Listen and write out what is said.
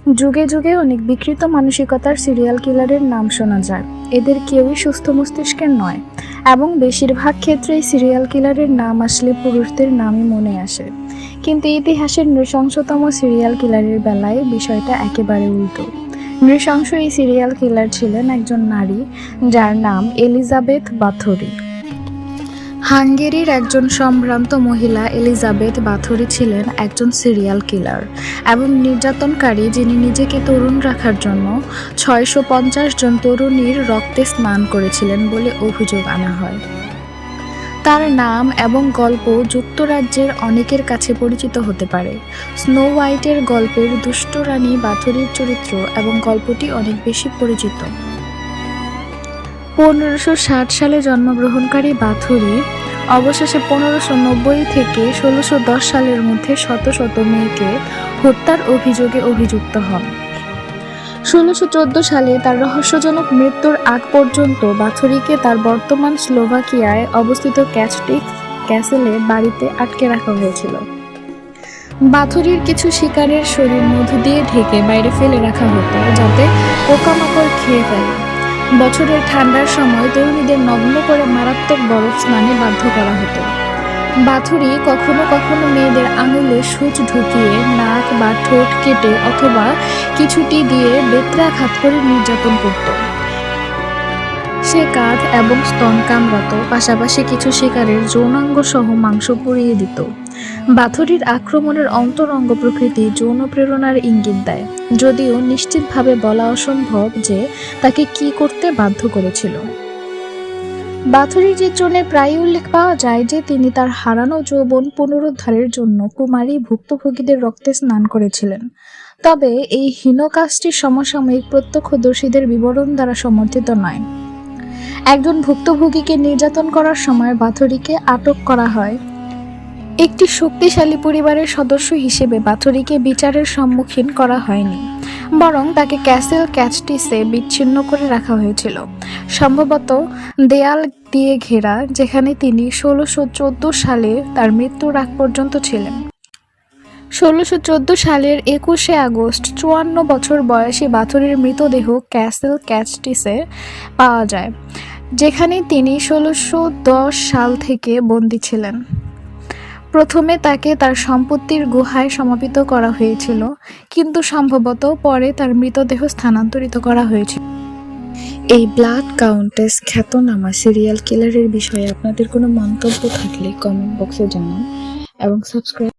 যুগে যুগে অনেক বিকৃত মানসিকতার সিরিয়াল কিলারের নাম শোনা যায়। এদের কেউই সুস্থ মস্তিষ্কের নয় এবং বেশিরভাগ ক্ষেত্রেই সিরিয়াল কিলারের নাম আসলে পুরুষদের নামই মনে আসে। কিন্তু ইতিহাসের নৃশংসতম সিরিয়াল কিলারের বেলায় বিষয়টা একেবারে উল্টো। নৃশংস এই সিরিয়াল কিলার ছিলেন একজন নারী, যার নাম এলিজাবেথ বাথোরি। হাঙ্গেরির একজন সম্ভ্রান্ত মহিলা এলিজাবেথ বাথোরি ছিলেন একজন সিরিয়াল কিলার এবং নির্যাতনকারী, যিনি নিজেকে তরুণ রাখার জন্য 650 জন তরুণীর রক্তে স্নান করেছিলেন বলে অভিযোগ আনা হয়। তার নাম এবং গল্প যুক্তরাজ্যের অনেকের কাছে পরিচিত হতে পারে। স্নো হোয়াইটের গল্পের দুষ্ট রানী বাথোরির চরিত্র এবং গল্পটি অনেক বেশি পরিচিত। 1560 সালে জন্মগ্রহণকারী বাথোরি অবশেষে 1590 থেকে 1610 সালের মধ্যে শত শত মেয়েকে হত্যার অভিযোগে অভিযুক্ত হন। 1614 সালে তার রহস্যজনক মৃত্যুর আগ পর্যন্ত বাথোরিকে তার বর্তমান স্লোভাকিয়ায় অবস্থিত ক্যাস্টিক্স ক্যাসেলে বাড়িতে আটকে রাখা হয়েছিল। বাথোরির কিছু শিকারের শরীর মধু দিয়ে ঢেকে বাইরে ফেলে রাখা হতো, যাতে পোকামাকড় খেয়ে ফেলে। বছরের ঠান্ডার সময় তরুণীদের নগ্ন করে মারাত্মক বরফ স্নানে বাধ্য করা হতো। বাথোরি কখনো কখনো মেয়েদের আঙুলে সূচ ঢুকিয়ে নাক বা ঠোঁট কেটে অথবা কিছুটি দিয়ে বেত্রাঘাত করে নির্যাতন করত। সে কাঁধ এবং স্তন কামড়াতো, পাশাপাশি কিছু শিকারের যৌনাঙ্গ সহ মাংস পুড়িয়ে দিত। বাথোরির আক্রমণের অন্তরঙ্গ প্রকৃতি যৌন প্রেরণার ইঙ্গিত দেয়, যদিও নিশ্চিতভাবে বলা অসম্ভব যে তাকে কি করতে বাধ্য করেছিল। বাথোরির চিত্রণে প্রায়ই উল্লেখ পাওয়া যায় যে তিনি তার হারানো যৌবন পুনরুদ্ধারের জন্য কুমারী ভুক্তভোগীদের রক্তে স্নান করেছিলেন। তবে এই হীন কাজটি সমসাময়িক প্রত্যক্ষদর্শীদের বিবরণ দ্বারা সমর্থিত নয়। একজন ভুক্তভোগীকে নির্যাতন করার সময় বাথোরিকে আটক করা হয়। একটি শক্তিশালী পরিবারের সদস্য হিসেবে বাথোরিকে বিচারের সম্মুখীন করা হয়নি, বরং তাকে ক্যাসেল ক্যাস্টিসে বিচ্ছিন্ন করে রাখা হয়েছিল, সম্ভবত দেয়াল দিয়ে ঘেরা, যেখানে তিনি 1614 সালে তার মৃত্যুর আগ পর্যন্ত ছিলেন। 1614 সালের 21শে আগস্ট 54 বছর বয়সী বাথোরির মৃতদেহ ক্যাসেল ক্যাস্টিসে পাওয়া যায়, যেখানে তিনি 1610 সাল থেকে বন্দী ছিলেন। প্রথমে তাকে তার সম্পত্তির গুহায় সমাহিত করা হয়েছিল, কিন্তু সম্ভবত পরে তার মৃতদেহ স্থানান্তরিত করা হয়েছিল। এই ব্লাড কাউন্টেস খ্যাতনামা সিরিয়াল কিলারের বিষয়ে আপনাদের কোনো মন্তব্য থাকলে কমেন্ট বক্সে জানান এবং সাবস্ক্রাইব